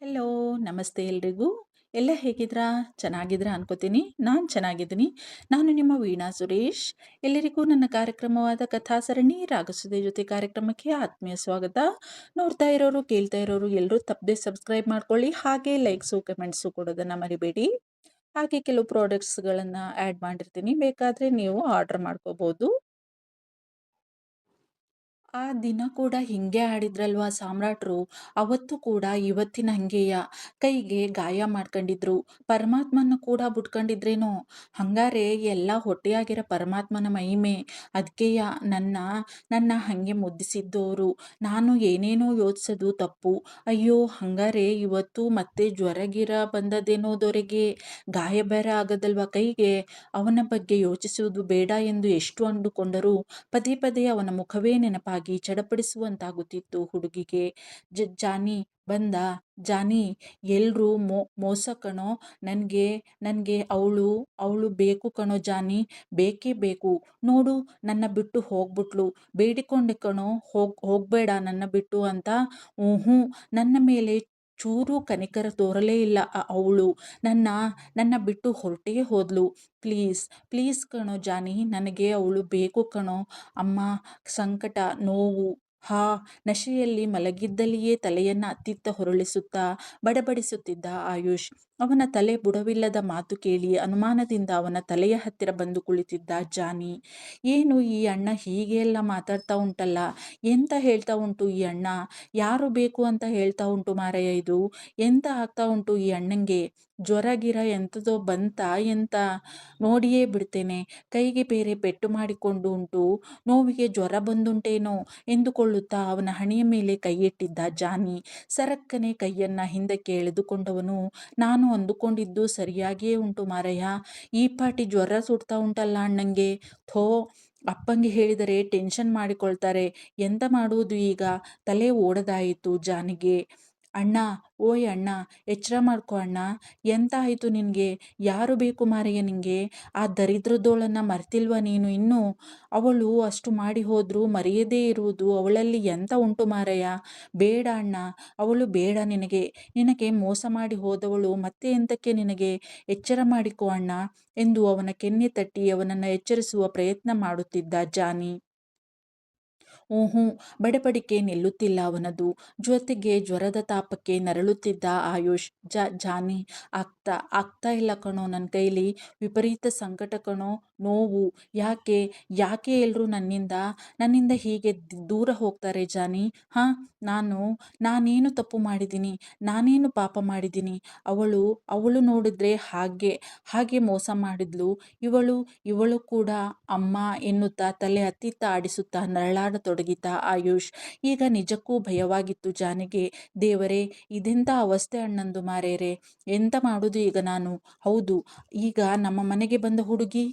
Hello, ನಮಸ್ತೆ ಎಲ್ರಿಗೂ. ಎಲ್ಲ ಹೇಗಿದ್ರಾ? ಚೆನ್ನಾಗಿದ್ರಾ ಅನ್ಕೋತೀನಿ. ನಾನು ಚೆನ್ನಾಗಿದ್ದೀನಿ. ನಾನು ನಿಮ್ಮ ವೀಣಾ ಸುರೇಶ್. ಎಲ್ಲರಿಗೂ ನನ್ನ ಕಾರ್ಯಕ್ರಮವಾದ ಕಥಾಸರಣಿ ರಾಗಸುದೆ ಜೊತೆ ಕಾರ್ಯಕ್ರಮಕ್ಕೆ ಆತ್ಮೀಯ ಸ್ವಾಗತ. ನೋಡ್ತಾ ಇರೋರು, ಕೇಳ್ತಾ ಇರೋರು ಎಲ್ಲರೂ ತಪ್ಪದೆ ಸಬ್ಸ್ಕ್ರೈಬ್ ಮಾಡ್ಕೊಳ್ಳಿ. ಹಾಗೆ ಲೈಕ್ಸು, ಕಮೆಂಟ್ಸು ಕೊಡೋದನ್ನು ಮರಿಬೇಡಿ. ಹಾಗೆ ಕೆಲವು ಪ್ರಾಡಕ್ಟ್ಸ್ಗಳನ್ನು ಆ್ಯಡ್ ಮಾಡಿರ್ತೀನಿ. ಬೇಕಾದರೆ ನೀವು ಆರ್ಡರ್ ಮಾಡ್ಕೋಬೋದು. ಆ ದಿನ ಕೂಡ ಹಿಂಗೆ ಆಡಿದ್ರಲ್ವಾ ಸಾಮ್ರಾಟ್ರು. ಅವತ್ತು ಕೂಡ ಇವತ್ತಿನ ಹಂಗೆಯ ಕೈಗೆ ಗಾಯ ಮಾಡ್ಕೊಂಡಿದ್ರು. ಪರಮಾತ್ಮನ ಕೂಡ ಬಿಟ್ಕೊಂಡಿದ್ರೇನೋ. ಹಂಗಾರೆ ಎಲ್ಲ ಹೊಟ್ಟೆಯಾಗಿರೋ ಪರಮಾತ್ಮನ ಮಹಿಮೆ. ಅದಕ್ಕೆಯ ನನ್ನ ನನ್ನ ಹಂಗೆ ಮುದ್ದಿಸಿದ್ದವರು. ನಾನು ಏನೇನೋ ಯೋಚಿಸೋದು ತಪ್ಪು. ಅಯ್ಯೋ, ಹಂಗಾರೆ ಇವತ್ತು ಮತ್ತೆ ಜ್ವರ ಬಂದದೇನೋದವರೆಗೆ ಗಾಯ ಬೇರೆ ಆಗದಲ್ವಾ ಕೈಗೆ. ಅವನ ಬಗ್ಗೆ ಯೋಚಿಸುವುದು ಬೇಡ ಎಂದು ಎಷ್ಟು ಅಂದುಕೊಂಡರೂ ಪದೇ ಪದೇ ಅವನ ಮುಖವೇ ನೆನಪಾಗಿ ಚಡಪಡಿಸುವಂತಾಗುತ್ತಿತ್ತು ಹುಡುಗಿಗೆ. ಜಾನಿ ಬಂದ. ಜಾನಿ, ಎಲ್ರೂ ಮೋಸ ಕಣೋ. ನನಗೆ ನನಗೆ ಅವಳು ಅವಳು ಬೇಕು ಕಣೋ ಜಾನಿ, ಬೇಕೇ ಬೇಕು. ನೋಡು, ನನ್ನ ಬಿಟ್ಟು ಹೋಗ್ಬಿಟ್ಲು. ಬೇಡಿಕೊಂಡೆ ಕಣೋ, ಹೋಗಬೇಡ ನನ್ನ ಬಿಟ್ಟು ಅಂತ. ಹ್ಞೂ, ನನ್ನ ಮೇಲೆ ಚೂರು ಕನಿಕರ ತೋರಲೇ ಇಲ್ಲ ಅವಳು. ನನ್ನ ನನ್ನ ಬಿಟ್ಟು ಹೊರಟೇ ಹೋದ್ಲು. ಪ್ಲೀಸ್ ಪ್ಲೀಸ್ ಕಣೋ ಜಾನಿ, ನನಗೆ ಅವಳು ಬೇಕು ಕಣೋ. ಅಮ್ಮ, ಸಂಕಟ, ನೋವು. ನಶೆಯಲ್ಲಿ ಮಲಗಿದ್ದಲ್ಲಿಯೇ ತಲೆಯನ್ನು ಅತ್ತಿತ್ತ ಹೊರಳಿಸುತ್ತಾ ಬಡಬಡಿಸುತ್ತಿದ್ದ ಆಯುಷ್. ಅವನ ತಲೆ ಬುಡವಿಲ್ಲದ ಮಾತು ಕೇಳಿ ಅನುಮಾನದಿಂದ ಅವನ ತಲೆಯ ಹತ್ತಿರ ಬಂದು ಕುಳಿತಿದ್ದ ಜಾನಿ. ಏನು ಈ ಅಣ್ಣ ಹೀಗೆ ಎಲ್ಲ ಮಾತಾಡ್ತಾ ಉಂಟಲ್ಲ? ಎಂತ ಹೇಳ್ತಾ ಉಂಟು ಈ ಅಣ್ಣ? ಯಾರು ಬೇಕು ಅಂತ ಹೇಳ್ತಾ ಉಂಟು ಮಾರಯ್ಯ ಇದು? ಎಂತ ಆಗ್ತಾ ಉಂಟು ಈ ಅಣ್ಣಂಗೆ? ಜ್ವರ ಗಿರ ಎಂಥದೋ ಬಂತ ಎಂತ? ನೋಡಿಯೇ ಬಿಡ್ತೇನೆ. ಕೈಗೆ ಬೇರೆ ಪೆಟ್ಟು ಮಾಡಿಕೊಂಡು ಉಂಟು. ನೋವಿಗೆ ಜ್ವರ ಬಂದುಂಟೇನೋ ಎಂದುಕೊಳ್ಳುತ್ತಾ ಅವನ ಹಣೆಯ ಮೇಲೆ ಕೈಯಿಟ್ಟಿದ್ದ ಜಾನಿ. ಸರಕ್ಕನೆ ಕೈಯನ್ನ ಹಿಂದಕ್ಕೆ ಎಳೆದುಕೊಂಡವನು, ನಾನು ಅಂದುಕೊಂಡಿದ್ದು ಸರಿಯಾಗಿಯೇ ಉಂಟು ಮಾರಯ್ಯ. ಈ ಪಾಟಿ ಜ್ವರ ಸುಡ್ತಾ ಉಂಟಲ್ಲ ಅಣ್ಣಂಗೆ. ಥೋ, ಅಪ್ಪಂಗೆ ಹೇಳಿದರೆ ಟೆನ್ಷನ್ ಮಾಡಿಕೊಳ್ತಾರೆ. ಎಂತ ಮಾಡುವುದು ಈಗ? ತಲೆ ಓಡದಾಯಿತು ಜಾನಿಗೆ. ಅಣ್ಣ, ಓಯ್ ಅಣ್ಣ, ಎಚ್ಚರ ಮಾಡ್ಕೊ ಅಣ್ಣ. ಎಂತ ಆಯಿತು ನಿನಗೆ? ಯಾರು ಬೇಕು ಮಾರಯ್ಯ ನಿಂಗೆ? ಆ ದರಿದ್ರದೋಳನ್ನು ಮರ್ತಿಲ್ವ ನೀನು ಇನ್ನೂ? ಅವಳು ಅಷ್ಟು ಮಾಡಿ ಹೋದರೂ ಮರೆಯದೇ ಇರುವುದು ಅವಳಲ್ಲಿ ಎಂತ ಉಂಟು ಮಾರಯ್ಯ? ಬೇಡ ಅಣ್ಣ, ಅವಳು ಬೇಡ ನಿನಗೆ. ನಿನಗೆ ಮೋಸ ಮಾಡಿ ಹೋದವಳು ಮತ್ತೆ ಎಂತಕ್ಕೆ ನಿನಗೆ? ಎಚ್ಚರ ಮಾಡಿಕೊ ಅಣ್ಣ ಎಂದು ಅವನ ಕೆನ್ನೆ ತಟ್ಟಿ ಅವನನ್ನು ಎಚ್ಚರಿಸುವ ಪ್ರಯತ್ನ ಮಾಡುತ್ತಿದ್ದ ಜಾನಿ. ಊಹೂ, ಬಡಬಡಿಕೆ ನಿಲ್ಲುತ್ತಿಲ್ಲ ಅವನದು. ಜೊತೆಗೆ ಜ್ವರದ ತಾಪಕ್ಕೆ ನರಳುತ್ತಿದ್ದ ಆಯುಷ್. ಜಾನಿ, ಆಗ್ತಾ ಇಲ್ಲ ಕಣೋ ನನ್ನ ಕೈಲಿ. ವಿಪರೀತ ಸಂಕಟ ಕಣೋ, ನೋವು. ಯಾಕೆ ಯಾಕೆ ಎಲ್ರೂ ನನ್ನಿಂದ ಹೀಗೆ ದೂರ ಹೋಗ್ತಾರೆ ಜಾನಿ? ನಾನೇನು ತಪ್ಪು ಮಾಡಿದ್ದೀನಿ? ನಾನೇನು ಪಾಪ ಮಾಡಿದ್ದೀನಿ? ಅವಳು ನೋಡಿದ್ರೆ ಹಾಗೆ ಮೋಸ ಮಾಡಿದ್ಲು. ಇವಳು ಕೂಡ ಅಮ್ಮ ಎನ್ನುತ್ತಾ ತಲೆ ಅತ್ತಿತ್ತ ಆಡಿಸುತ್ತಾ ನರಳಾಡತೊಡಗಿದ್ದ ಆಯುಷ್. ಈಗ ನಿಜಕ್ಕೂ ಭಯವಾಗಿತ್ತು ಜಾನಿಗೆ. ದೇವರೇ, ಇದೆಂಥ ಅವಸ್ಥೆ ಅಣ್ಣಂದು ಮಾರೇರೆ. ಎಂತ ಮಾಡುದು ಈಗ ನಾನು? ಹೌದು, ಈಗ ನಮ್ಮ ಮನೆಗೆ ಬಂದ ಹುಡುಗಿ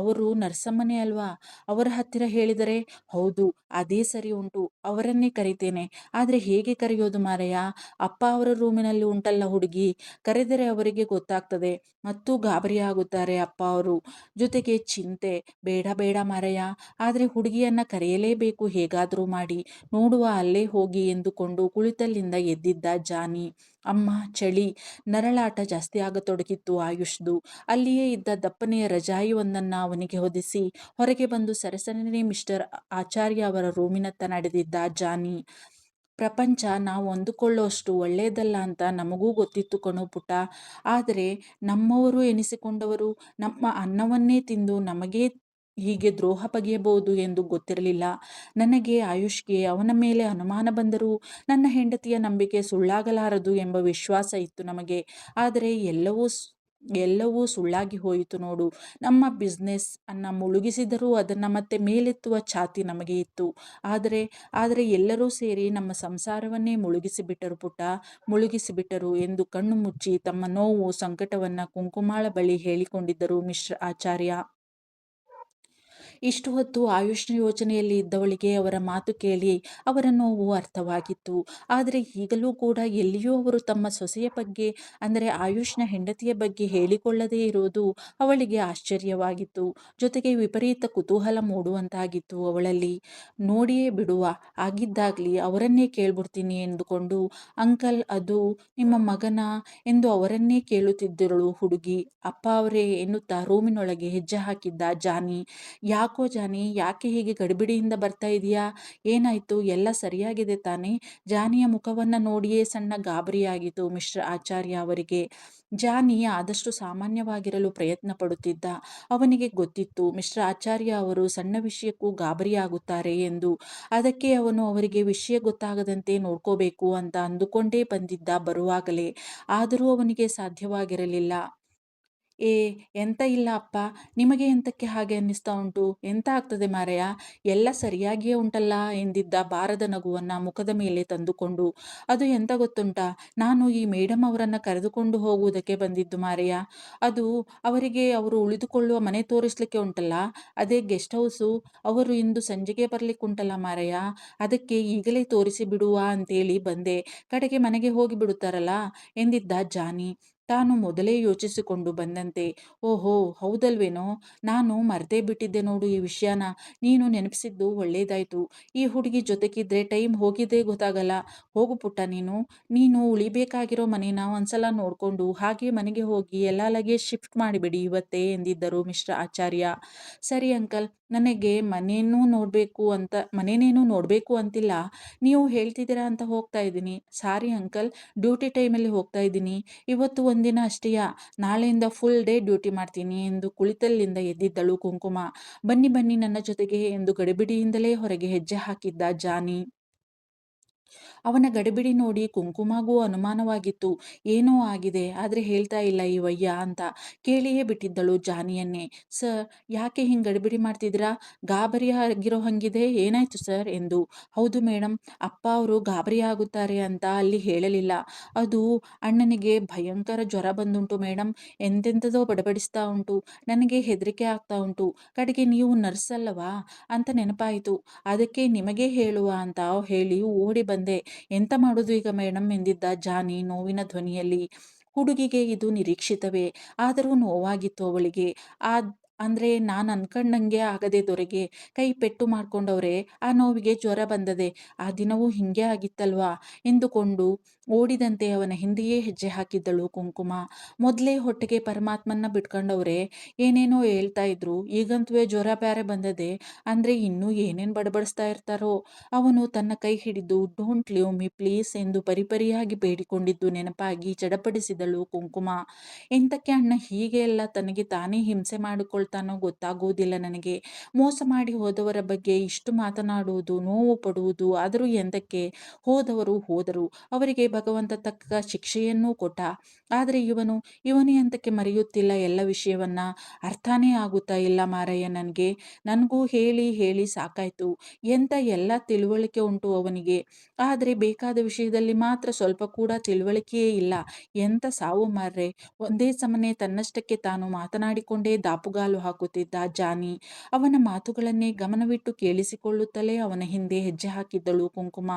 ಅವರು ನರ್ಸಮ್ಮನೇ ಅಲ್ವಾ? ಅವರ ಹತ್ತಿರ ಹೇಳಿದರೆ? ಹೌದು, ಅದೇ ಸರಿ ಉಂಟು, ಅವರನ್ನೇ ಕರಿತೇನೆ. ಆದರೆ ಹೇಗೆ ಕರೆಯೋದು ಮಾರಯ್ಯ? ಅಪ್ಪ ಅವರ ರೂಮಿನಲ್ಲಿ ಉಂಟಲ್ಲ ಹುಡುಗಿ. ಕರೆದರೆ ಅವರಿಗೆ ಗೊತ್ತಾಗ್ತದೆ. ಮತ್ತೂ ಗಾಬರಿ ಆಗುತ್ತಾರೆ ಅಪ್ಪ ಅವರು. ಜೊತೆಗೆ ಚಿಂತೆ. ಬೇಡ ಬೇಡ ಮಾರಯ್ಯ, ಆದರೆ ಹುಡುಗಿಯನ್ನ ಕರೆಯಲೇಬೇಕು ಹೇಗಾದರೂ ಮಾಡಿ. ನೋಡುವ ಅಲ್ಲೇ ಹೋಗಿ ಎಂದುಕೊಂಡು ಕುಳಿತಲ್ಲಿಂದ ಎದ್ದಿದ್ದ ಜಾನಿ. ಅಮ್ಮ, ಚಳಿ. ನರಳಾಟ ಜಾಸ್ತಿ ಆಗತೊಡಗಿತ್ತು ಆಯುಷ್ದು. ಅಲ್ಲಿಯೇ ಇದ್ದ ದಪ್ಪನೆಯ ರಜಾಯಿ ಒಂದನ್ನು ಅವನಿಗೆ ಹೊದಿಸಿ ಹೊರಗೆ ಬಂದು ಸರಸರನೆ ಮಿಸ್ಟರ್ ಆಚಾರ್ಯ ಅವರ ರೂಮಿನತ್ತ ನಡೆದಿದ್ದ ಜಾನಿ. ಪ್ರಪಂಚ ನಾವು ಅಂದುಕೊಳ್ಳೋಷ್ಟು ಒಳ್ಳೆಯದಲ್ಲ ಅಂತ ನಮಗೂ ಗೊತ್ತಿತ್ತು ಕಣೋ ಪುಟ್ಟ. ಆದರೆ ನಮ್ಮವರು ಎನಿಸಿಕೊಂಡವರು ನಮ್ಮ ಅನ್ನವನ್ನೇ ತಿಂದು ನಮಗೇ ಹೀಗೆ ದ್ರೋಹ ಬಗೆಯಬಹುದು ಎಂದು ಗೊತ್ತಿರಲಿಲ್ಲ ನನಗೆ. ಆಯುಷ್ಗೆ ಅವನ ಮೇಲೆ ಅನುಮಾನ ಬಂದರೂ ನನ್ನ ಹೆಂಡತಿಯ ನಂಬಿಕೆ ಸುಳ್ಳಾಗಲಾರದು ಎಂಬ ವಿಶ್ವಾಸ ಇತ್ತು ನಮಗೆ. ಆದರೆ ಎಲ್ಲವೂ ಸುಳ್ಳಾಗಿ ಹೋಯಿತು ನೋಡು. ನಮ್ಮ ಬಿಸ್ನೆಸ್ ಅನ್ನ ಮುಳುಗಿಸಿದರೂ ಅದನ್ನು ಮತ್ತೆ ಮೇಲೆತ್ತುವ ಛಾತಿ ನಮಗೆ ಇತ್ತು. ಆದರೆ ಎಲ್ಲರೂ ಸೇರಿ ನಮ್ಮ ಸಂಸಾರವನ್ನೇ ಮುಳುಗಿಸಿಬಿಟ್ಟರು ಪುಟ್ಟ, ಮುಳುಗಿಸಿಬಿಟ್ಟರು ಎಂದು ಕಣ್ಣು ಮುಚ್ಚಿ ತಮ್ಮ ನೋವು ಸಂಕಟವನ್ನು ಕುಂಕುಮಾಳ ಬಳಿ ಹೇಳಿಕೊಂಡಿದ್ದರು ಮಿಸ್ಟರ್ ಆಚಾರ್ಯ. ಇಷ್ಟು ಹೊತ್ತು ಆಯುಷ್ ಯೋಜನೆಯಲ್ಲಿ ಇದ್ದವಳಿಗೆ ಅವರ ಮಾತು ಕೇಳಿ ಅವರ ನೋವು ಅರ್ಥವಾಗಿತ್ತು. ಆದರೆ ಈಗಲೂ ಕೂಡ ಎಲ್ಲಿಯೂ ಅವರು ತಮ್ಮ ಸೊಸೆಯ ಬಗ್ಗೆ, ಅಂದರೆ ಆಯುಷ್ನ ಹೆಂಡತಿಯ ಬಗ್ಗೆ ಹೇಳಿಕೊಳ್ಳದೇ ಇರುವುದು ಅವಳಿಗೆ ಆಶ್ಚರ್ಯವಾಗಿತ್ತು. ಜೊತೆಗೆ ವಿಪರೀತ ಕುತೂಹಲ ಮೂಡುವಂತಾಗಿತ್ತು ಅವಳಲ್ಲಿ. ನೋಡಿಯೇ ಬಿಡುವ, ಆಗಿದ್ದಾಗ್ಲಿ ಅವರನ್ನೇ ಕೇಳ್ಬಿಡ್ತೀನಿ ಎಂದುಕೊಂಡು, ಅಂಕಲ್ ಅದು ನಿಮ್ಮ ಮಗನ ಎಂದು ಅವರನ್ನೇ ಕೇಳುತ್ತಿದ್ದಳು ಹುಡುಗಿ. ಅಪ್ಪ ಅವರೇ ಎನ್ನುತ್ತಾ ರೂಮಿನೊಳಗೆ ಹೆಜ್ಜೆ ಹಾಕಿದ್ದ ಜಾನಿ. ಯಾಕೋ ಜಾನಿ, ಯಾಕೆ ಹೀಗೆ ಗಡಿಬಿಡಿಯಿಂದ ಬರ್ತಾ ಇದೀಯಾ? ಏನಾಯ್ತು? ಎಲ್ಲ ಸರಿಯಾಗಿದೆ ತಾನೇ? ಜಾನಿಯ ಮುಖವನ್ನ ನೋಡಿಯೇ ಸಣ್ಣ ಗಾಬರಿಯಾಗಿತು ಮಿಸ್ಟರ್ ಆಚಾರ್ಯ ಅವರಿಗೆ. ಜಾನಿ ಆದಷ್ಟು ಸಾಮಾನ್ಯವಾಗಿರಲು ಪ್ರಯತ್ನ ಪಡುತ್ತಿದ್ದ. ಅವನಿಗೆ ಗೊತ್ತಿತ್ತು ಮಿಸ್ಟರ್ ಆಚಾರ್ಯ ಅವರು ಸಣ್ಣ ವಿಷಯಕ್ಕೂ ಗಾಬರಿಯಾಗುತ್ತಾರೆ ಎಂದು. ಅದಕ್ಕೆ ಅವನು ಅವರಿಗೆ ವಿಷಯ ಗೊತ್ತಾಗದಂತೆ ನೋಡ್ಕೋಬೇಕು ಅಂತ ಅಂದುಕೊಂಡೇ ಬಂದಿದ್ದ ಬರುವಾಗಲೇ. ಆದರೂ ಅವನಿಗೆ ಸಾಧ್ಯವಾಗಿರಲಿಲ್ಲ. ಏ, ಎಂತ ಇಲ್ಲ ಅಪ್ಪ, ನಿಮಗೆ ಎಂತಕ್ಕೆ ಹಾಗೆ ಅನ್ನಿಸ್ತಾ ಉಂಟು? ಎಂತ ಆಗ್ತದೆ ಮಾರಾಯ, ಎಲ್ಲ ಸರಿಯಾಗಿಯೇ ಉಂಟಲ್ಲ ಎಂದಿದ್ದ ಬಾರದ ನಗುವನ್ನ ಮುಖದ ಮೇಲೆ ತಂದುಕೊಂಡು. ಅದು ಎಂತ ಗೊತ್ತುಂಟಾ, ನಾನು ಈ ಮೇಡಮ್ ಅವರನ್ನ ಕರೆದುಕೊಂಡು ಹೋಗುವುದಕ್ಕೆ ಬಂದಿದ್ದು ಮಾರಾಯ. ಅದು ಅವರಿಗೆ ಅವರು ಉಳಿದುಕೊಳ್ಳುವ ಮನೆ ತೋರಿಸ್ಲಿಕ್ಕೆ ಉಂಟಲ್ಲ, ಅದೇ ಗೆಸ್ಟ್ ಹೌಸು. ಅವರು ಇಂದು ಸಂಜೆಗೆ ಬರ್ಲಿಕ್ಕೆ ಉಂಟಲ್ಲ ಮಾರಾಯ, ಅದಕ್ಕೆ ಈಗಲೇ ತೋರಿಸಿ ಬಿಡುವ ಅಂತೇಳಿ ಬಂದೆ. ಕಡೆಗೆ ಮನೆಗೆ ಹೋಗಿ ಬಿಡುತ್ತಾರಲ್ಲ ಎಂದಿದ್ದ ಜಾನಿ. ತಾನು ಮೊದಲೇ ಯೋಚಿಸಿಕೊಂಡು ಬಂದಂತೆ. ಓಹೋ, ಹೌದಲ್ವೇನೋ, ನಾನು ಮರ್ತೇ ಬಿಟ್ಟಿದ್ದೆ ನೋಡು ಈ ವಿಷಯನ. ನೀನು ನೆನಪಿಸಿದ್ದು ಒಳ್ಳೇದಾಯ್ತು. ಈ ಹುಡುಗಿ ಜೊತೆಗಿದ್ರೆ ಟೈಮ್ ಹೋಗಿದ್ದೇ ಗೊತ್ತಾಗಲ್ಲ. ಹೋಗು ಪುಟ್ಟ, ನೀನು ನೀನು ಉಳಿಬೇಕಾಗಿರೋ ಮನೇನ ಒಂದ್ಸಲ ನೋಡ್ಕೊಂಡು ಹಾಗೆ ಮನೆಗೆ ಹೋಗಿ ಎಲ್ಲ ಲಗೇಜ್ ಶಿಫ್ಟ್ ಮಾಡಿಬಿಡಿ ಇವತ್ತೇ ಎಂದಿದ್ದರು ಮಿಸ್ಟರ್ ಆಚಾರ್ಯ. ಸರಿ ಅಂಕಲ್, ನನಗೆ ಮನೇನೇನು ನೋಡಬೇಕು ಅಂತಿಲ್ಲ. ನೀವು ಹೇಳ್ತಿದ್ದೀರಾ ಅಂತ ಹೋಗ್ತಾ ಇದ್ದೀನಿ. ಸಾರಿ ಅಂಕಲ್, ಡ್ಯೂಟಿ ಟೈಮಲ್ಲಿ ಹೋಗ್ತಾ ಇದ್ದೀನಿ. ಇವತ್ತು ಒಂದಿನ ಅಷ್ಟೇಯಾ, ನಾಳೆಯಿಂದ ಫುಲ್ ಡೇ ಡ್ಯೂಟಿ ಮಾಡ್ತೀನಿ ಎಂದು ಕುಳಿತಲ್ಲಿಂದ ಎದ್ದಿದ್ದಳು ಕುಂಕುಮ. ಬನ್ನಿ ಬನ್ನಿ ನನ್ನ ಜೊತೆಗೆ ಎಂದು ಗಡಿಬಿಡಿಯಿಂದಲೇ ಹೊರಗೆ ಹೆಜ್ಜೆ ಹಾಕಿದ್ದ ಜಾನಿ. ಅವನ ಗಡಿಬಿಡಿ ನೋಡಿ ಕುಂಕುಮಗೂ ಅನುಮಾನವಾಗಿತ್ತು. ಏನೋ ಆಗಿದೆ, ಆದರೆ ಹೇಳ್ತಾ ಇಲ್ಲ ಈ ವಯ್ಯ ಅಂತ. ಕೇಳಿಯೇ ಬಿಟ್ಟಿದ್ದಳು ಜಾನಿಯನ್ನೇ. ಸರ್, ಯಾಕೆ ಹಿಂಗೆ ಗಡಿಬಿಡಿ ಮಾಡ್ತಿದ್ದೀರಾ? ಗಾಬರಿ ಆಗಿರೋ ಹಂಗಿದೆ, ಏನಾಯ್ತು ಸರ್ ಎಂದು. ಹೌದು ಮೇಡಮ್, ಅಪ್ಪ ಅವರು ಗಾಬರಿ ಆಗುತ್ತಾರೆ ಅಂತ ಅಲ್ಲಿ ಹೇಳಲಿಲ್ಲ. ಅದು ಅಣ್ಣನಿಗೆ ಭಯಂಕರ ಜ್ವರ ಬಂದುಂಟು ಮೇಡಮ್. ಎಂತೆಂಥದೋ ಬಡಬಡಿಸ್ತಾ ಉಂಟು. ನನಗೆ ಹೆದರಿಕೆ ಆಗ್ತಾ ಉಂಟು. ಕಡೆಗೆ ನೀವು ನರ್ಸ್ ಅಲ್ಲವಾ ಅಂತ ನೆನಪಾಯಿತು. ಅದಕ್ಕೆ ನಿಮಗೆ ಹೇಳುವ ಅಂತ ಹೇಳಿ ಓಡಿ ಬಂದೆ. ಎಂತ ಮಾಡೋದು ಈಗ ಮೇಡಮ್ ಎಂದಿದ್ದ ಜಾನಿ ನೋವಿನ ಧ್ವನಿಯಲ್ಲಿ. ಹುಡುಗಿಗೆ ಇದು ನಿರೀಕ್ಷಿತವೇ, ಆದರೂ ನೋವಾಗಿತ್ತು ಅವಳಿಗೆ. ಆ ಅಂದ್ರೆ ನಾನು ಅನ್ಕೊಂಡಂಗೆ ಆಗದೆ ದೊರೆಗೆ. ಕೈ ಪೆಟ್ಟು ಮಾಡ್ಕೊಂಡವ್ರೆ, ಆ ನೋವಿಗೆ ಜ್ವರ ಬಂದದೆ. ಆ ದಿನವೂ ಹಿಂಗೆ ಆಗಿತ್ತಲ್ವಾ ಎಂದುಕೊಂಡು ಓಡಿದಂತೆ ಅವನ ಹಿಂದೆಯೇ ಹೆಜ್ಜೆ ಹಾಕಿದ್ದಳು ಕುಂಕುಮ. ಮೊದಲೇ ಹೊಟ್ಟೆಗೆ ಪರಮಾತ್ಮನ್ನ ಬಿಟ್ಕೊಂಡವ್ರೆ, ಏನೇನೋ ಹೇಳ್ತಾ ಇದ್ರು. ಈಗಂತೂ ಜ್ವರ ಬ್ಯಾರೆ ಬಂದದೆ ಅಂದ್ರೆ ಇನ್ನೂ ಏನೇನು ಬಡಬಡಿಸ್ತಾ ಇರ್ತಾರೋ. ಅವನು ತನ್ನ ಕೈ ಹಿಡಿದು ಡೋಂಟ್ ಲೀವ್ ಮೀ ಪ್ಲೀಸ್ ಎಂದು ಪರಿಪರಿಯಾಗಿ ಬೇಡಿಕೊಂಡಿದ್ದು ನೆನಪಾಗಿ ಚಡಪಡಿಸಿದಳು ಕುಂಕುಮ. ಎಂತಕ್ಕೆ ಅಣ್ಣ ಹೀಗೆ ಎಲ್ಲ ತನಗೆ ತಾನೇ ಹಿಂಸೆ ಮಾಡಿಕೊಳ್ತಾನೋ ಗೊತ್ತಾಗುವುದಿಲ್ಲ ನನಗೆ. ಮೋಸ ಮಾಡಿ ಹೋದವರ ಬಗ್ಗೆ ಇಷ್ಟು ಮಾತನಾಡುವುದು, ನೋವು ಪಡುವುದು, ಆದರೂ ಎಂತಕ್ಕೆ? ಹೋದವರು ಹೋದರು, ಅವರಿಗೆ ಭಗವಂತ ತಕ್ಕ ಶಿಕ್ಷೆಯನ್ನೂ ಕೊಟ್ಟ. ಆದರೆ ಇವನು ಎಂತಕ್ಕೆ ಮರೆಯುತ್ತಿಲ್ಲ ಎಲ್ಲ ವಿಷಯವನ್ನ? ಅರ್ಥನೇ ಆಗುತ್ತಾ ಇಲ್ಲ ಮಾರಯ್ಯ ನನಗೆ. ನನಗೂ ಹೇಳಿ ಹೇಳಿ ಸಾಕಾಯ್ತು. ಎಂತ ಎಲ್ಲ ತಿಳುವಳಿಕೆ ಉಂಟು ಅವನಿಗೆ, ಆದರೆ ಬೇಕಾದ ವಿಷಯದಲ್ಲಿ ಮಾತ್ರ ಸ್ವಲ್ಪ ಕೂಡ ತಿಳುವಳಿಕೆಯೇ ಇಲ್ಲ. ಎಂತ ಸಾವು ಮಾರ್ರೆ. ಒಂದೇ ಸಮನೆ ತನ್ನಷ್ಟಕ್ಕೆ ತಾನು ಮಾತನಾಡಿಕೊಂಡೇ ದಾಪುಗಾಲು ಹಾಕುತ್ತಿದ್ದ ಜಾನಿ. ಅವನ ಮಾತುಗಳನ್ನೇ ಗಮನವಿಟ್ಟು ಕೇಳಿಸಿಕೊಳ್ಳುತ್ತಲೇ ಅವನ ಹಿಂದೆ ಹೆಜ್ಜೆ ಹಾಕಿದ್ದಳು ಕುಂಕುಮ.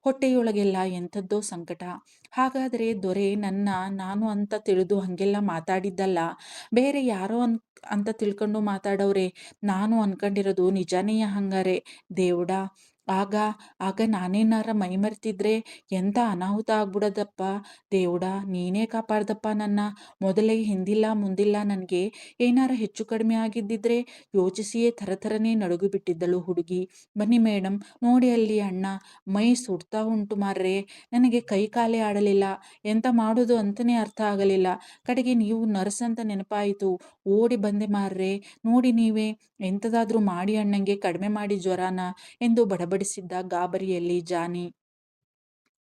ಹೊಟ್ಟೆಯೊಳಗೆಲ್ಲ ಎಂಥದ್ದೋ ಸಂಕಟ. ಹಾಗಾದರೆ ದೊರೆ ನಾನು ಅಂತ ತಿಳಿದು ಹಂಗೆಲ್ಲ ಮಾತಾಡಿದ್ದಲ್ಲ, ಬೇರೆ ಯಾರೋ ಅಂತ ತಿಳ್ಕೊಂಡು ಮಾತಾಡೋರೆ. ನಾನು ಅನ್ಕೊಂಡಿರೋದು ನಿಜಾನೇಯ ಹಂಗಾರೆ? ದೇವ್ಡಾ, ಆಗ ಆಗ ನಾನೇನಾರ ಮೈಮರೆತಿದ್ರೆ ಎಂಥ ಅನಾಹುತ ಆಗ್ಬಿಡೋದಪ್ಪ. ದೇವ್ಡಾ, ನೀನೇ ಕಾಪಾಡ್ದಪ್ಪ ನನ್ನ. ಮೊದಲೇ ಹಿಂದಿಲ್ಲ ಮುಂದಿಲ್ಲ ನನಗೆ ಏನಾರ ಹೆಚ್ಚು ಕಡಿಮೆ ಆಗಿದ್ದಿದ್ರೆ ಯೋಚಿಸಿಯೇ ಥರಥರನೇ ನಡುಗು ಬಿಟ್ಟಿದ್ದಳು ಹುಡುಗಿ. ಬನ್ನಿ ಮೇಡಮ್, ನೋಡಿ ಅಲ್ಲಿ ಅಣ್ಣ, ಮೈ ಸುಡ್ತಾ ಉಂಟು ಮಾರ್ರೆ. ನನಗೆ ಕೈ ಕಾಲೇ ಆಡಲಿಲ್ಲ. ಎಂತ ಮಾಡೋದು ಅಂತಲೇ ಅರ್ಥ ಆಗಲಿಲ್ಲ. ಕಡೆಗೆ ನೀವು ನರ್ಸ್ ಅಂತ ನೆನಪಾಯಿತು, ಓಡಿ ಬಂದೆ ಮಾರ್ರೆ. ನೋಡಿ ನೀವೇ ಎಂಥದಾದ್ರೂ ಮಾಡಿ ಅಣ್ಣಂಗೆ ಕಡಿಮೆ ಮಾಡಿ ಜ್ವರನ ಎಂದು ಬಡಬಡಿಸಿದ್ದ ಗಾಬರಿಯಲ್ಲಿ ಜಾನಿ.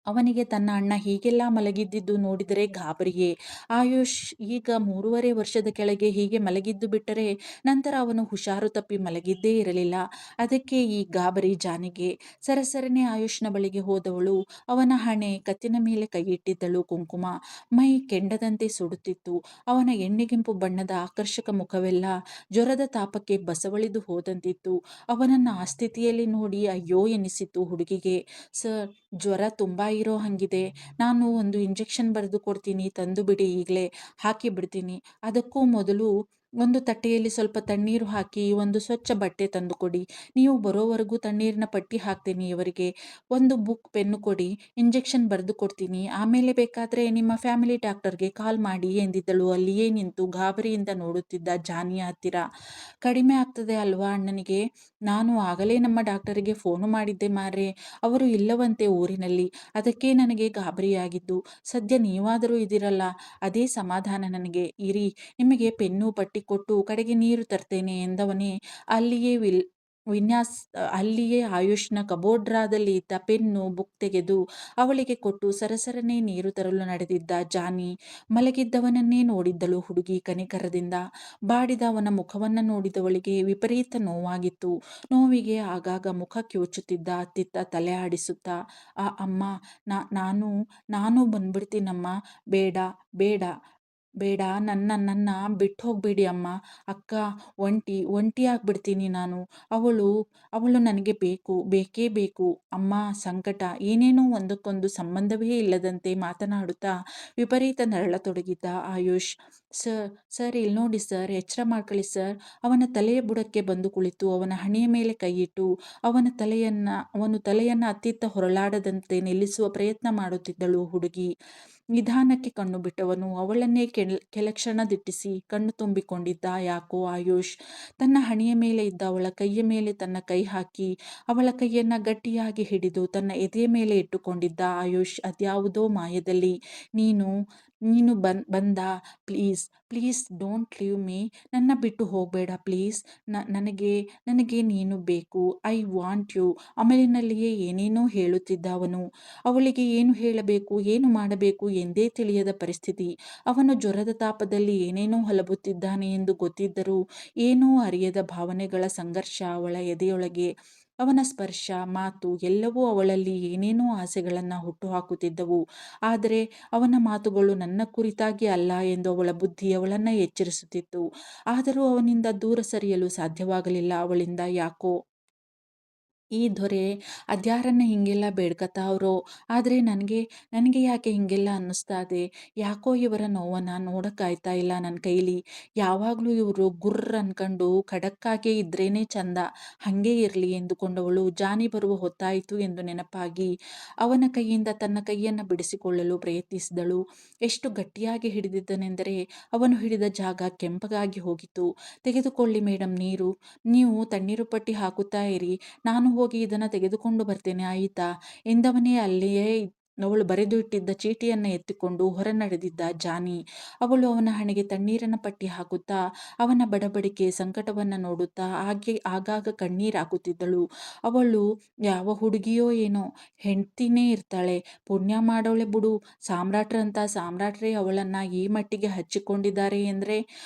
ಅವನಿಗೆ ತನ್ನ ಅಣ್ಣ ಹೀಗೆಲ್ಲ ಮಲಗಿದ್ದಿದ್ದು ನೋಡಿದರೆ ಗಾಬರಿಯೇ. ಆಯುಷ್ ಈಗ 3.5 ವರ್ಷದ ಕೆಳಗೆ ಹೀಗೆ ಮಲಗಿದ್ದು ಬಿಟ್ಟರೆ ನಂತರ ಅವನು ಹುಷಾರು ತಪ್ಪಿ ಮಲಗಿದ್ದೇ ಇರಲಿಲ್ಲ. ಅದಕ್ಕೆ ಈ ಗಾಬರಿ ಜಾನಿಗೆ. ಸರಸರನೆ ಆಯುಷ್ನ ಬಳಿಗೆ ಹೋದವಳು ಅವನ ಹಣೆ ಕತ್ತಿನ ಮೇಲೆ ಕೈಯಿಟ್ಟಿದ್ದಳು. ಕುಂಕುಮ ಮೈ ಕೆಂಡದಂತೆ ಸುಡುತ್ತಿತ್ತು. ಅವನ ಎಣ್ಣೆಗೆಂಪು ಬಣ್ಣದ ಆಕರ್ಷಕ ಮುಖವೆಲ್ಲ ಜ್ವರದ ತಾಪಕ್ಕೆ ಬಸವಳಿದು ಹೋದಂತಿತ್ತು. ಅವನನ್ನು ಆ ಸ್ಥಿತಿಯಲ್ಲಿ ನೋಡಿ ಅಯ್ಯೋ ಎನಿಸಿತು ಹುಡುಗಿಗೆ. ಸರ್, ಜ್ವರ ತುಂಬ ಇರೋ ಹಂಗಿದೆ. ನಾನು ಒಂದು ಇಂಜೆಕ್ಷನ್ ಬರೆದು ಕೊಡ್ತೀನಿ, ತಂದು ಬಿಡಿ, ಈಗಲೇ ಹಾಕಿ ಬಿಡ್ತೀನಿ. ಅದಕ್ಕೂ ಮೊದಲು ಒಂದು ತಟ್ಟೆಯಲ್ಲಿ ಸ್ವಲ್ಪ ತಣ್ಣೀರು ಹಾಕಿ ಒಂದು ಸ್ವಚ್ಛ ಬಟ್ಟೆ ತಂದು ಕೊಡಿ. ನೀವು ಬರೋವರೆಗೂ ತಣ್ಣೀರಿನ ಪಟ್ಟಿ ಹಾಕ್ತೀನಿ ಇವರಿಗೆ. ಒಂದು ಬುಕ್ ಪೆನ್ನು ಕೊಡಿ, ಇಂಜೆಕ್ಷನ್ ಬರೆದು ಕೊಡ್ತೀನಿ. ಆಮೇಲೆ ಬೇಕಾದರೆ ನಿಮ್ಮ ಫ್ಯಾಮಿಲಿ ಡಾಕ್ಟರ್ಗೆ ಕಾಲ್ ಮಾಡಿ ಎಂದಿದ್ದಳು ಅಲ್ಲಿಯೇ ನಿಂತು ಗಾಬರಿಯಿಂದ ನೋಡುತ್ತಿದ್ದ ಜಾನಿಯ ಹತ್ತಿರ. ಕಡಿಮೆ ಆಗ್ತದೆ ಅಲ್ವಾ ಅಣ್ಣನಿಗೆ? ನಾನು ಆಗಲೇ ನಮ್ಮ ಡಾಕ್ಟರಿಗೆ ಫೋನು ಮಾಡಿದ್ದೆ ಮಾರ್ರೆ. ಅವರು ಇಲ್ಲವಂತೆ ಊರಿನಲ್ಲಿ. ಅದಕ್ಕೆ ನನಗೆ ಗಾಬರಿಯಾಗಿದ್ದು. ಸದ್ಯ ನೀವಾದರೂ ಇದಿರಲ್ಲ, ಅದೇ ಸಮಾಧಾನ ನನಗೆ. ಇರಿ, ನಿಮಗೆ ಪೆನ್ನು ಪಟ್ಟಿ ಕೊಟ್ಟು ಕಡೆಗೆ ನೀರು ತರ್ತೇನೆ ಎಂದವನೇ ಅಲ್ಲಿಯೇ ವಿನ್ಯಾಸ್ ಅಲ್ಲಿಯೇ ಆಯುಷ್ನ ಕಬೋರ್ಡ್ರಾದಲ್ಲಿ ಇದ್ದ ಪೆನ್ನು ಬುಕ್ ತೆಗೆದು ಅವಳಿಗೆ ಕೊಟ್ಟು ಸರಸರನೆ ನೀರು ತರಲು ನಡೆದಿದ್ದ ಜಾನಿ. ಮಲಗಿದ್ದವನನ್ನೇ ನೋಡಿದ್ದಳು ಹುಡುಗಿ ಕನಿಕರದಿಂದ. ಬಾಡಿದ ಅವನ ಮುಖವನ್ನು ನೋಡಿದವಳಿಗೆ ವಿಪರೀತ ನೋವಾಗಿತ್ತು. ನೋವಿಗೆ ಆಗಾಗ ಮುಖ ಕಿವುಚುತ್ತಿದ್ದ ಅತ್ತಿತ್ತ ತಲೆ ಆಡಿಸುತ್ತಾ, ಅಮ್ಮ, ನಾನು ನಾನು ಬಂದ್ಬಿಡ್ತೀನಮ್ಮ. ಬೇಡ, ಬೇಡ, ಬೇಡ, ನನ್ನ ಬಿಟ್ಟು ಹೋಗ್ಬೇಡಿ ಅಮ್ಮ. ಅಕ್ಕ, ಒಂಟಿ ಆಗ್ಬಿಡ್ತೀನಿ ನಾನು. ಅವಳು ಅವಳು ನನಗೆ ಬೇಕು, ಬೇಕೇ ಬೇಕು ಅಮ್ಮ. ಸಂಕಟ ಏನೇನೋ ಒಂದಕ್ಕೊಂದು ಸಂಬಂಧವೇ ಇಲ್ಲದಂತೆ ಮಾತನಾಡುತ್ತಾ ವಿಪರೀತ ನರಳತೊಡಗಿದ್ದ ಆಯುಷ್. ಸರ್, ಸರ್, ಇಲ್ಲಿ ನೋಡಿ ಸರ್, ಎಚ್ಚರ ಮಾಡ್ಕೊಳ್ಳಿ ಸರ್. ಅವನ ತಲೆಯ ಬುಡಕ್ಕೆ ಬಂದು ಕುಳಿತು ಅವನ ಹಣೆಯ ಮೇಲೆ ಕೈಯಿಟ್ಟು ಅವನು ತಲೆಯನ್ನು ಅತ್ತಿತ್ತ ಹೊರಳಾಡದಂತೆ ನಿಲ್ಲಿಸುವ ಪ್ರಯತ್ನ ಮಾಡುತ್ತಿದ್ದಳು ಹುಡುಗಿ. ನಿಧಾನಕ್ಕೆ ಕಣ್ಣು ಬಿಟ್ಟವನು ಅವಳನ್ನೇ ಕೆಲಕ್ಷಣ ದಿಟ್ಟಿಸಿ ಕಣ್ಣು ತುಂಬಿಕೊಂಡಿದ್ದ ಯಾಕೋ ಆಯುಷ್. ತನ್ನ ಹಣೆಯ ಮೇಲೆ ಇದ್ದ ಅವಳ ಕೈಯ ಮೇಲೆ ತನ್ನ ಕೈ ಹಾಕಿ ಅವಳ ಕೈಯನ್ನ ಗಟ್ಟಿಯಾಗಿ ಹಿಡಿದು ತನ್ನ ಎದೆಯ ಮೇಲೆ ಇಟ್ಟುಕೊಂಡಿದ್ದ ಆಯುಷ್ ಅದ್ಯಾವುದೋ ಮಾಯದಲ್ಲಿ. ನೀನು ನೀನು ಬಂದ. Please, please don't leave me. ನನ್ನ ಬಿಟ್ಟು ಹೋಗಬೇಡ ಪ್ಲೀಸ್. ನನಗೆ ನನಗೆ ನೀನು ಬೇಕು. I want you. ಅಮಲಿನಲ್ಲಿಯೇ ಏನೇನೋ ಹೇಳುತ್ತಿದ್ದ ಅವನು. ಅವಳಿಗೆ ಏನು ಹೇಳಬೇಕು, ಏನು ಮಾಡಬೇಕು ಎಂದೇ ತಿಳಿಯದ ಪರಿಸ್ಥಿತಿ. ಅವನು ಜ್ವರದ ತಾಪದಲ್ಲಿ ಏನೇನೋ ಹಲಬುತ್ತಿದ್ದಾನೆ ಎಂದು ಗೊತ್ತಿದ್ದರೂ ಏನೂ ಅರಿಯದ ಭಾವನೆಗಳ ಸಂಘರ್ಷ ಅವಳ ಎದೆಯೊಳಗೆ. ಅವನ ಸ್ಪರ್ಶ, ಮಾತು ಎಲ್ಲವೂ ಅವಳಲ್ಲಿ ಏನೇನೋ ಆಸೆಗಳನ್ನು ಹುಟ್ಟುಹಾಕುತ್ತಿದ್ದವು. ಆದರೆ ಅವನ ಮಾತುಗಳು ನನ್ನ ಕುರಿತಾಗಿ ಅಲ್ಲ ಎಂದು ಅವಳ ಬುದ್ಧಿ ಅವಳನ್ನು ಎಚ್ಚರಿಸುತ್ತಿತ್ತು. ಆದರೂ ಅವನಿಂದ ದೂರ ಸರಿಯಲು ಸಾಧ್ಯವಾಗಲಿಲ್ಲ. ಅವಳಿಂದ ಯಾಕೋ ಈ ದೊರೆ ಅದ್ಯಾರನ್ನ ಹಿಂಗೆಲ್ಲ ಬೇಡ್ಕತಾವ್ರೋ. ಆದರೆ ನನಗೆ ನನಗೆ ಯಾಕೆ ಹಿಂಗೆಲ್ಲ ಅನ್ನಿಸ್ತಾ ಇದೆ. ಯಾಕೋ ಇವರ ನೋವನ್ನು ನೋಡೋಕ್ಕಾಯ್ತಾ ಇಲ್ಲ ನನ್ನ ಕೈಲಿ. ಯಾವಾಗಲೂ ಇವರು ಗುರ್ರ ಅನ್ಕೊಂಡು ಖಡಕ್ಕಾಗೇ ಇದ್ರೇನೆ ಚಂದ. ಹಾಗೇ ಇರಲಿ ಎಂದುಕೊಂಡವಳು ಜಾನಿ ಬರುವ ಹೊತ್ತಾಯಿತು ಎಂದು ನೆನಪಾಗಿ ಅವನ ಕೈಯಿಂದ ತನ್ನ ಕೈಯನ್ನು ಬಿಡಿಸಿಕೊಳ್ಳಲು ಪ್ರಯತ್ನಿಸಿದಳು. ಎಷ್ಟು ಗಟ್ಟಿಯಾಗಿ ಹಿಡಿದಿದ್ದನೆಂದರೆ ಅವನು ಹಿಡಿದ ಜಾಗ ಕೆಂಪಗಾಗಿ ಹೋಗಿತು. ತೆಗೆದುಕೊಳ್ಳಿ ಮೇಡಮ್ ನೀರು. ನೀವು ತಣ್ಣೀರು ಪಟ್ಟಿ ಹಾಕುತ್ತಾ ಇರಿ, ನಾನು ಹೋಗಿ ಇದನ್ನು ತೆಗೆದುಕೊಂಡು ಬರ್ತೇನೆ ಆಯಿತಾ ಎಂದವನೇ ಅಲ್ಲಿಯೇ ಅವಳು ಬರೆದು ಇಟ್ಟಿದ್ದ ಚೀಟಿಯನ್ನು ಎತ್ತಿಕೊಂಡು ಹೊರ ನಡೆದಿದ್ದ ಜಾನಿ. ಅವಳು ಅವನ ಹಣೆಗೆ ತಣ್ಣೀರನ ಪಟ್ಟಿ ಹಾಕುತ್ತಾ ಅವನ ಬಡಬಡಿಕೆ ಸಂಕಟವನ್ನು ನೋಡುತ್ತಾ ಆಗಾಗ ಕಣ್ಣೀರು ಹಾಕುತ್ತಿದ್ದಳು. ಅವಳು ಯಾವ ಹುಡುಗಿಯೋ ಏನೋ, ಹೆಂಡ್ತಿನೇ ಇರ್ತಾಳೆ. ಪುಣ್ಯ ಮಾಡೋಳೆ ಬಿಡು. ಸಾಮ್ರಾಟ್ರೇ ಅವಳನ್ನು ಈ ಮಟ್ಟಿಗೆ ಹಚ್ಚಿಕೊಂಡಿದ್ದಾರೆ ಎಂದರೆ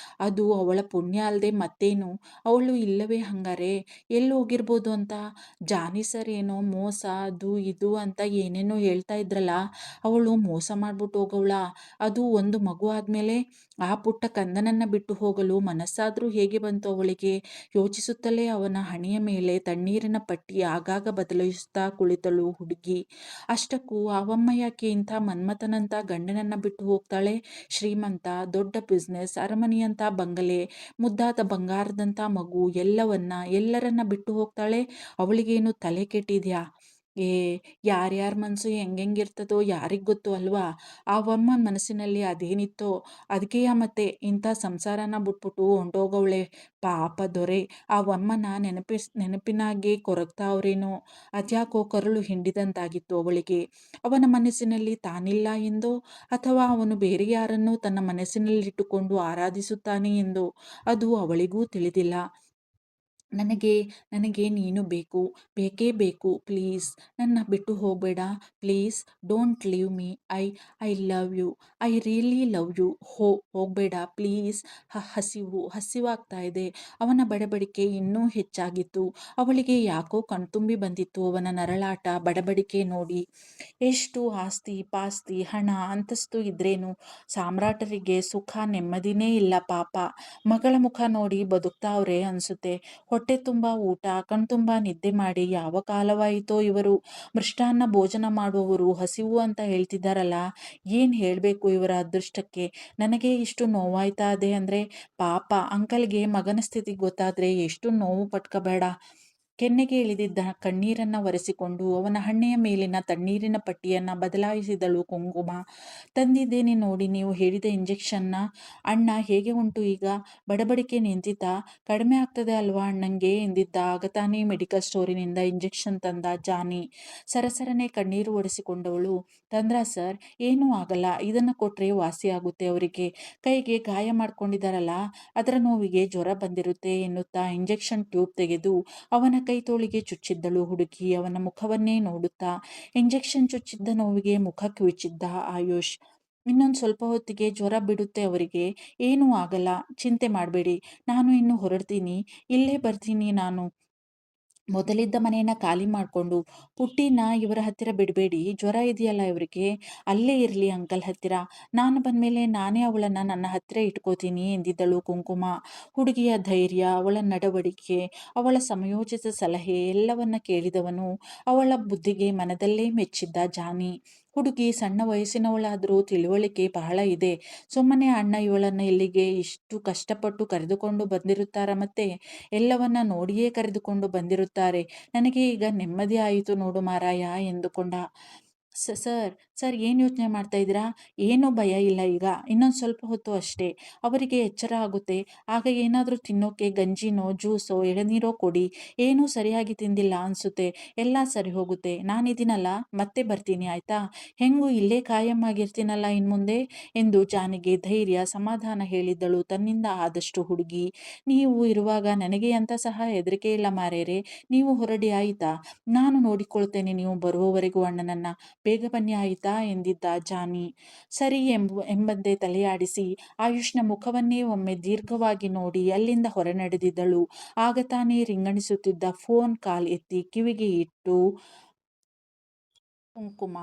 ಅದು ಅವಳ ಪುಣ್ಯ ಅಲ್ಲದೆ ಮತ್ತೇನು. ಅವಳು ಇಲ್ಲವೇ ಹಂಗಾರೆ ಎಲ್ಲಿ ಹೋಗಿರ್ಬೋದು ಅಂತ. ಜಾನಿ ಸರ್ ಏನೋ ಮೋಸ ಅದು ಇದು ಅಂತ ಏನೇನೋ ಹೇಳ್ತಾ ಇದ್ರಲ್ಲ, ಅವಳು ಮೋಸ ಮಾಡ್ಬಿಟ್ಟು ಹೋಗವಳ. ಅದು ಒಂದು ಮಗು ಆದಮೇಲೆ ಆ ಪುಟ್ಟ ಕಂದನನ್ನು ಬಿಟ್ಟು ಹೋಗಲು ಮನಸ್ಸಾದರೂ ಹೇಗೆ ಬಂತು ಅವಳಿಗೆ. ಯೋಚಿಸುತ್ತಲೇ ಅವನ ಹಣೆಯ ಮೇಲೆ ತಣ್ಣೀರಿನ ಪಟ್ಟಿ ಆಗಾಗ ಬದಲಿಸುತ್ತಾ ಕುಳಿತಳು ಹುಡುಗಿ. ಅಷ್ಟಕ್ಕೂ ಅವಮ್ಮ ಯಾಕೆ ಇಂಥ ಮನ್ಮಥನಂತ ಗಂಡನನ್ನು ಬಿಟ್ಟು ಹೋಗ್ತಾಳೆ. ಶ್ರೀಮಂತ, ದೊಡ್ಡ ಬಿಸ್ನೆಸ್, ಅರಮನೆಯಂಥ ಬಂಗಲೆ, ಮುದ್ದಾದ ಬಂಗಾರದಂಥ ಮಗು ಎಲ್ಲರನ್ನ ಬಿಟ್ಟು ಹೋಗ್ತಾಳೆ. ಅವಳಿಗೇನು ತಲೆ ಕೆಟ್ಟಿದ್ಯಾ? ಯಾರ್ಯಾರ ಮನಸ್ಸು ಹೆಂಗೆಂಗಿರ್ತದೋ ಯಾರಿಗೆ ಗೊತ್ತು ಅಲ್ವಾ. ಆ ಅವಮ್ಮನ ಮನಸ್ಸಿನಲ್ಲಿ ಅದೇನಿತ್ತೋ ಅದಕ್ಕೆಯ ಮತ್ತೆ ಇಂಥ ಸಂಸಾರನ ಬಿಟ್ಬಿಟ್ಟು ಹೊಂಟೋಗವಳೆ. ಪಾಪ ದೊರೆ ಆ ಅವಮ್ಮನ ನೆನಪಿನಾಗೆ ಕೊರಗ್ತಾವ್ರೇನೋ. ಅದ್ಯಾಕೋ ಕರುಳು ಹಿಂಡಿದಂತಾಗಿತ್ತು ಅವಳಿಗೆ. ಅವನ ಮನಸ್ಸಿನಲ್ಲಿ ತಾನಿಲ್ಲ ಎಂದೋ ಅಥವಾ ಅವನು ಬೇರೆ ಯಾರನ್ನೋ ತನ್ನ ಮನಸ್ಸಿನಲ್ಲಿಟ್ಟುಕೊಂಡು ಆರಾಧಿಸುತ್ತಾನೆ ಎಂದೋ ಅದು ಅವಳಿಗೂ ತಿಳಿದಿಲ್ಲ. ನನಗೆ ನನಗೆ ನೀನು ಬೇಕು. ಬೇಕೇ ಬೇಕು. ಪ್ಲೀಸ್ ನನ್ನ ಬಿಟ್ಟು ಹೋಗಬೇಡ. Please don't leave me. I I love you. I really love you. ಹೋಗಬೇಡ ಪ್ಲೀಸ್. ಹಸಿವಾಗ್ತಾ ಇದೆ. ಅವನ ಬಡಬಡಿಕೆ ಇನ್ನೂ ಹೆಚ್ಚಾಗಿತ್ತು. ಅವಳಿಗೆ ಯಾಕೋ ಕಣ್ತುಂಬಿ ಬಂದಿತ್ತು ಅವನ ನರಳಾಟ, ಬಡಬಡಿಕೆ ನೋಡಿ. ಎಷ್ಟು ಆಸ್ತಿ ಪಾಸ್ತಿ ಹಣ ಅಂತಸ್ತು ಇದ್ರೇನು ಸಾಮ್ರಾಟರಿಗೆ ಸುಖ ನೆಮ್ಮದಿನೇ ಇಲ್ಲ ಪಾಪ. ಮಗಳ ಮುಖ ನೋಡಿ ಬದುಕ್ತಾವ್ರೆ ಅನ್ಸುತ್ತೆ. ಹೊಟ್ಟೆ ತುಂಬ ಊಟ, ಕಣ್ತುಂಬ ನಿದ್ದೆ ಮಾಡಿ ಯಾವ ಕಾಲವಾಯಿತೋ ಇವರು. ಮೃಷ್ಟಾನ್ನ ಭೋಜನ ಮಾಡುವವರು ಹಸಿವು ಅಂತ ಹೇಳ್ತಿದ್ದಾರಲ್ಲ, ಏನು ಹೇಳಬೇಕು ಇವರ ಅದೃಷ್ಟಕ್ಕೆ. ನನಗೆ ಇಷ್ಟು ನೋವಾಯ್ತಾ ಇದೆ ಅಂದರೆ ಪಾಪ ಅಂಕಲ್ಗೆ ಮಗನ ಸ್ಥಿತಿ ಗೊತ್ತಾದರೆ ಎಷ್ಟು ನೋವು ಪಟ್ಕೋಬೇಡ. ಕೆನ್ನೆಗೆ ಇಳಿದಿದ್ದ ಕಣ್ಣೀರನ್ನು ಒರೆಸಿಕೊಂಡು ಅವನ ಹಣ್ಣೆಯ ಮೇಲಿನ ತಣ್ಣೀರಿನ ಪಟ್ಟಿಯನ್ನು ಬದಲಾಯಿಸಿದಳು ಕುಂಕುಮ. ತಂದಿದ್ದೇನೆ ನೋಡಿ ನೀವು ಹೇಳಿದ ಇಂಜೆಕ್ಷನ್ನ. ಅಣ್ಣ ಹೇಗೆ ಉಂಟು ಈಗ? ಬಡಬಡಿಕೆ ನಿಂತಿತಾ? ಕಡಿಮೆ ಆಗ್ತದೆ ಅಲ್ವಾ ಅಣ್ಣಂಗೆ ಎಂದಿದ್ದ. ಆಗ ತಾನೇ ಮೆಡಿಕಲ್ ಸ್ಟೋರಿನಿಂದ ಇಂಜೆಕ್ಷನ್ ತಂದ ಜಾನಿ. ಸರಸರನೆ ಕಣ್ಣೀರು ಒರೆಸಿಕೊಂಡವಳು. ತಂದ್ರಾ ಸರ್? ಏನೂ ಆಗಲ್ಲ, ಇದನ್ನು ಕೊಟ್ಟರೆ ವಾಸಿಯಾಗುತ್ತೆ ಅವರಿಗೆ. ಕೈಗೆ ಗಾಯ ಮಾಡ್ಕೊಂಡಿದ್ದಾರಲ್ಲ, ಅದರ ನೋವಿಗೆ ಜ್ವರ ಬಂದಿರುತ್ತೆ ಎನ್ನುತ್ತಾ ಇಂಜೆಕ್ಷನ್ ಟ್ಯೂಬ್ ತೆಗೆದು ಅವನ ಕೈ ತೋಳಿಗೆ ಚುಚ್ಚಿದ್ದಳು ಹುಡುಗಿ ಅವನ ಮುಖವನ್ನೇ ನೋಡುತ್ತಾ. ಇಂಜೆಕ್ಷನ್ ಚುಚ್ಚಿದ್ದ ನೋವಿಗೆ ಮುಖ ಕಿವುಚಿದ್ದ ಆಯುಷ್. ಇನ್ನೊಂದು ಸ್ವಲ್ಪ ಹೊತ್ತಿಗೆ ಜ್ವರ ಬಿಡುತ್ತೆ ಅವರಿಗೆ, ಏನೂ ಆಗಲ್ಲ, ಚಿಂತೆ ಮಾಡಬೇಡಿ. ನಾನು ಇನ್ನು ಹೊರಡ್ತೀನಿ, ಇಲ್ಲೇ ಬರ್ತೀನಿ ನಾನು. ಮೊದಲಿದ್ದ ಮನೆಯನ್ನ ಖಾಲಿ ಮಾಡಿಕೊಂಡು ಪುಟ್ಟಿನ ಇವರ ಹತ್ತಿರ ಬಿಡಬೇಡಿ. ಜ್ವರ ಇದೆಯಲ್ಲ ಇವರಿಗೆ, ಅಲ್ಲೇ ಇರಲಿ ಅಂಕಲ್ ಹತ್ತಿರ. ನಾನು ಬಂದಮೇಲೆ ನಾನೇ ಅವಳನ್ನು ನನ್ನ ಹತ್ತಿರ ಇಟ್ಕೋತೀನಿ ಎಂದಿದ್ದಳು ಕುಂಕುಮ. ಹುಡುಗಿಯ ಧೈರ್ಯ, ಅವಳ ನಡವಳಿಕೆ, ಅವಳ ಸಮಯೋಚಿತ ಸಲಹೆ ಎಲ್ಲವನ್ನ ಕೇಳಿದವನು ಅವಳ ಬುದ್ಧಿಗೆ ಮನದಲ್ಲೇ ಮೆಚ್ಚಿದ್ದ ಜಾನಿ. ಹುಡುಗಿ ಸಣ್ಣ ವಯಸ್ಸಿನವಳಾದರೂ ತಿಳುವಳಿಕೆ ಬಹಳ ಇದೆ. ಸುಮ್ಮನೆ ಅಣ್ಣ ಇವಳನ್ನು ಇಲ್ಲಿಗೆ ಇಷ್ಟು ಕಷ್ಟಪಟ್ಟು ಕರೆದುಕೊಂಡು ಬಂದಿರುತ್ತಾರ, ಮತ್ತೆ ಎಲ್ಲವನ್ನ ನೋಡಿಯೇ ಕರೆದುಕೊಂಡು ಬಂದಿರುತ್ತಾರೆ. ನನಗೆ ಈಗ ನೆಮ್ಮದಿ ಆಯಿತು ನೋಡು ಮಾರಾಯ ಎಂದುಕೊಂಡ. ಸರ್ ಸರ್ ಏನು ಯೋಚನೆ ಮಾಡ್ತಾ ಇದ್ದೀರಾ? ಏನೂ ಭಯ ಇಲ್ಲ ಈಗ. ಇನ್ನೊಂದು ಸ್ವಲ್ಪ ಹೊತ್ತು ಅಷ್ಟೇ. ಅವರಿಗೆ ಎಚ್ಚರ ಆಗುತ್ತೆ. ಆಗ ಏನಾದರೂ ತಿನ್ನೋಕೆ ಗಂಜಿನೋ ಜ್ಯೂಸೋ ಎಳನೀರೋ ಕೊಡಿ. ಏನೂ ಸರಿಯಾಗಿ ತಿಂದಿಲ್ಲ ಅನಿಸುತ್ತೆ. ಎಲ್ಲ ಸರಿ ಹೋಗುತ್ತೆ. ನಾನಿದ್ದೀನಲ್ಲ, ಮತ್ತೆ ಬರ್ತೀನಿ ಆಯಿತಾ? ಹೆಂಗೂ ಇಲ್ಲೇ ಕಾಯಂ ಆಗಿರ್ತೀನಲ್ಲ ಇನ್ಮುಂದೆ ಎಂದು ಜಾನಿಗೆ ಧೈರ್ಯ ಸಮಾಧಾನ ಹೇಳಿದ್ದಳು ತನ್ನಿಂದ ಆದಷ್ಟು ಹುಡುಗಿ. ನೀವು ಇರುವಾಗ ನನಗೆ ಅಂತ ಸಹ ಹೆದರಿಕೆ ಇಲ್ಲ ಮಾರೇರೆ. ನೀವು ಹೊರಡಿ ಆಯಿತಾ? ನಾನು ನೋಡಿಕೊಳ್ತೇನೆ ನೀವು ಬರುವವರೆಗೂ ಅಣ್ಣನನ್ನ. ಬೇಗ ಬನ್ನಿ ಆಯಿತಾ ಎಂದಿದ್ದ ಜಾನಿ. ಸರಿ ಎಂಬಂತೆ ತಲೆಯಾಡಿಸಿ ಆಯುಷ್ನ ಮುಖವನ್ನೇ ಒಮ್ಮೆ ದೀರ್ಘವಾಗಿ ನೋಡಿ ಅಲ್ಲಿಂದ ಹೊರ ನಡೆದಿದ್ದಳು. ಆಗ ತಾನೇ ರಿಂಗಣಿಸುತ್ತಿದ್ದ ಫೋನ್ ಕಾಲ್ ಎತ್ತಿ ಕಿವಿಗೆ ಇಟ್ಟು ಕುಂಕುಮ